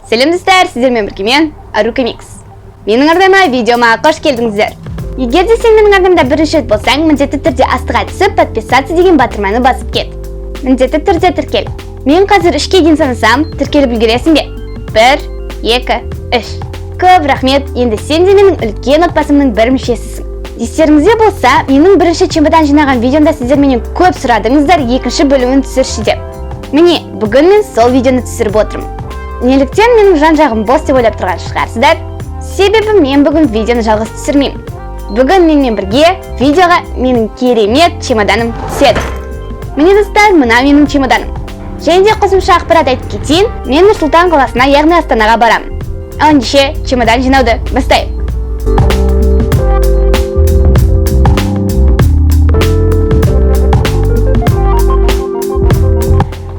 Сәлем достар, сіздермен бірге мен Арука Микс. Менің ардама видеома қош келдіңіздер. Егер де сен менің ардамда бірінші рет болсаң, міндетті түрде астыға түсіп, подписаться деген батырманы басып кет. Міндетті түрде тіркел. Мен қазір 3-ке дейін санасам, тіркеліп үлгересің бе? 1, 2, 3. Көп рахмет, енді сен де менің үлкен отбасымның бір мүшесісің. Естеріңізде болса, менің бірінші чемодан жинаған видеомда сіздер менен көп сұрадыңыздар, екінші бөлімін түсірші деп. Міне, бүгін мен сол видеоны түсіріп отырмын. Неліктен менің жан-жағым бос деп ойлап тұрған шығарсыздар? Себебі мен бүгін видеоны жалғыз түсірмеймін. Бүгін менімен бірге видеоға менің керемет чемоданым түседі. Міне достар, мына менің чемоданым. Және де қосымша ақпарат айтып кетейін, мен Нұр-Сұлтан қаласына, яғни Астанаға барамын. Ал ендеше чемодан жинауды бастайық.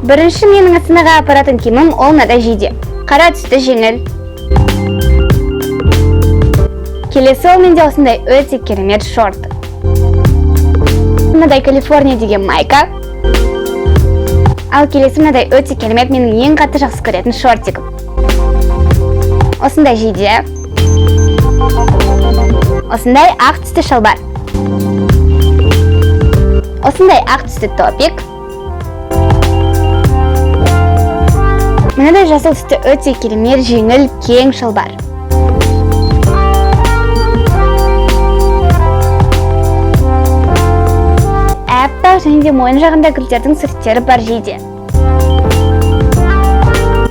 Бірінші менің Астанаға апаратын киімім ол мынадай жейде. Қара түсті жеңіл. Келесі ол менде осындай өте керемет шорт. Мынадай Калифорния деген майка. Ал келесі мынадай өте керемет менің ең қатты жақсы көретін шортигім. Осындай жейде. Осындай ақ түсті шалбар. Осындай ақ түсті топик. Мынадай жасыл түсті өте керемет жеңіл кең шалбар. Аппақ және де мойын жағында гүлдердің сүрттері бар жейде.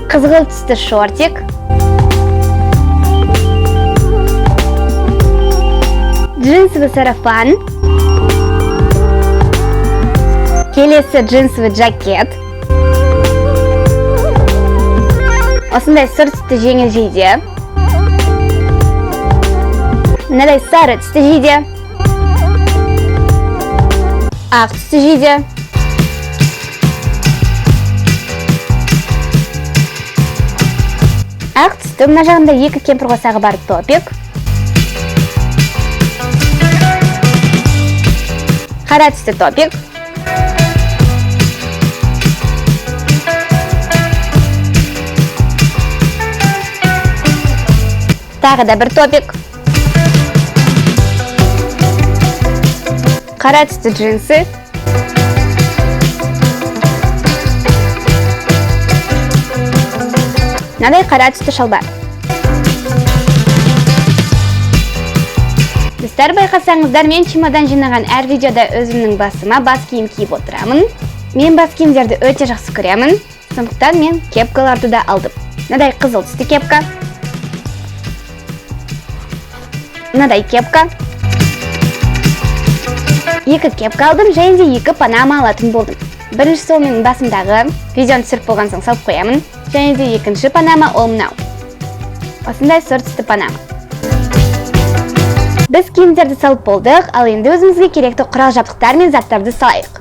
Қызғылт түсті шортик. Джинсовый сарафан. Келесі джинсовый жакет. Осындай сұр түсті жеңіл жейде. Мынадай сары түсті жейде. Ақ түсті жейде. Ақ түсті мына жағында екі кемпір қосағы бар топик. Қара түсті топик. Тағы да бір топик. Қара түсті джинсы. Мынадай қара түсті шалбар. Достар, байқасаңыздар, мен чемодан жинаған әр видеода өзімнің басыма бас киім киіп отырамын. Мен бас киімдерді өте жақсы көремін. Сондықтан мен кепкаларды да алдым. Мынадай қызыл түсті кепка. Мынадай кепка. Екі кепка алдым, және де екі панама алатын болдым. Біріншісі ол менің басымдағы, видеоны түсіріп болған соң салып қоямын. Және де екінші панама ол мынау. Осындай сұр түсті панама. Біз киімдерді салып болдық, ал енді өзімізге керекті құрал жабдықтар мен заттарды салайық.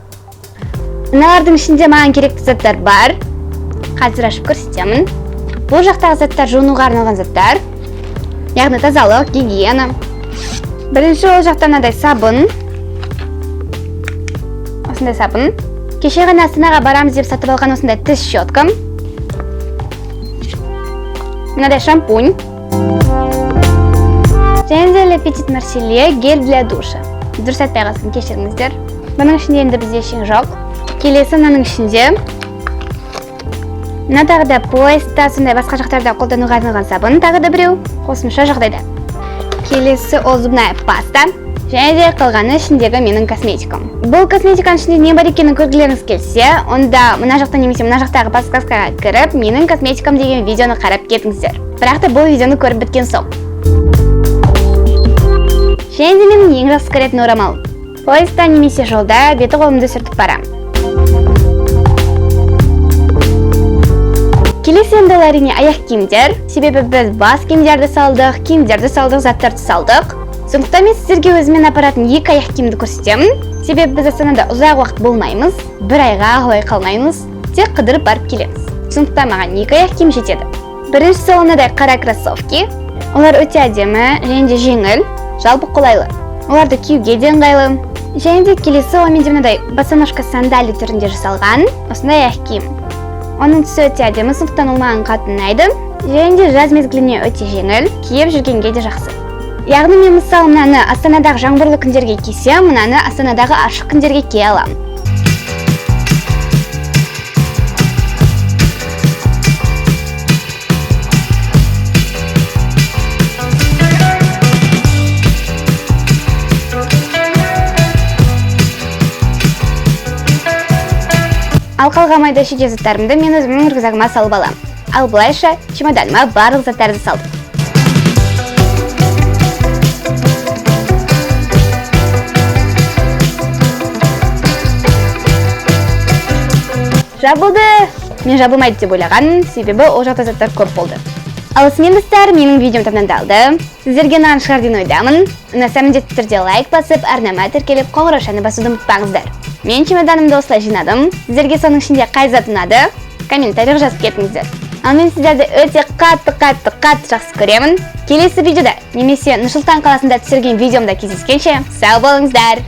Мыналардың ішінде маған керекті заттар бар. Қазір ашып көрсетемін. Бұл жақтағы заттар жуынуға арналған заттар. Яғни тазалық, гигиена. Бірінші ол жақта мынадай сабын. Осындай сабын. Кеше ғана Астанаға барамыз деп сатып алған осындай тіс щеткам. Мынадай шампунь. Және де Le Petit Marseillais гель для душа. Дұрыс айтпай қалсын, кешіріңіздер. Бұның ішінде енді бізде ештеңе жоқ. Келесі мынаның ішінде. Мына тағы да поезда, сондай басқа жақтарда қолдануға арналған сабын, тағы да біреу қосымша жағдайда. Келесі ол зубная паста. Және де қалғаны ішіндегі менің косметикам. Бұл косметиканың ішінде не бар екенін көргілеріңіз келсе, онда мына жақта немесе мына жақтағы подсказкаға кіріп, менің косметикам деген видеоны қарап кетіңіздер. Бірақ та бұл видеоны көріп біткен соң. Және де менің ең жақсы көретін орамал. Поезда немесе жолда беті қолымды сүртіп барам. Келесі енді әрине аяқ киімдер. Себебі біз бас киімдерді салдық, заттарды салдық. Сондықтан мен сіздерге өзімен апаратын екі аяқ киімді көрсетемін. Себебі біз Астанада ұзақ уақыт болмаймыз, бір айға қалай қалмаймыз, тек қыдырып барып келеміз. Сондықтан маған екі аяқ киім жетеді. Біріншісі мынадай қара кроссовки. Олар өте әдемі және де жеңіл, жалпы қолайлы. Оларды киюге де ыңғайлы. Және де келесі ол менде мынадай босоножка сандали түрінде жасалған осындай аяқ киім. Оның түсі өте әдемі, сондықтан ол маған қатты ұнайды. және де жаз мезгіліне өте жеңіл, киіп жүргенге де жақсы. Яғни мен мысалы мынаны Астанадағы жаңбырлы күндерге кисем, мынаны Астанадағы ашық күндерге кие аламын. Ал қалған майда шүйде заттарымды мен өзімнің рюкзагыма салып аламын. Ал былайша чемоданыма барлық заттарды салдым. Жабылды! Мен жабылмайды деп ойлаған, себебі ол жақта заттар көп болды. Ал осымен достар, менің видеом тәмамдалды. Сіздерге ұнаған шығар деген ойдамын. Ұнаса міндетті түрде лайк басып, арнама тіркеліп, қоңыраушаны басуды ұмытпаңыздар. Мен чемоданымды осылай жинадым. Сіздерге соның ішінде қай зат ұнады? Комментарий жазып кетіңіздер. Ал мен сіздерді өте қатты жақсы көремін. Келесі видеода немесе Нұр Сұлтан қаласында түсірген видеомда кездескенше сау болыңыздар.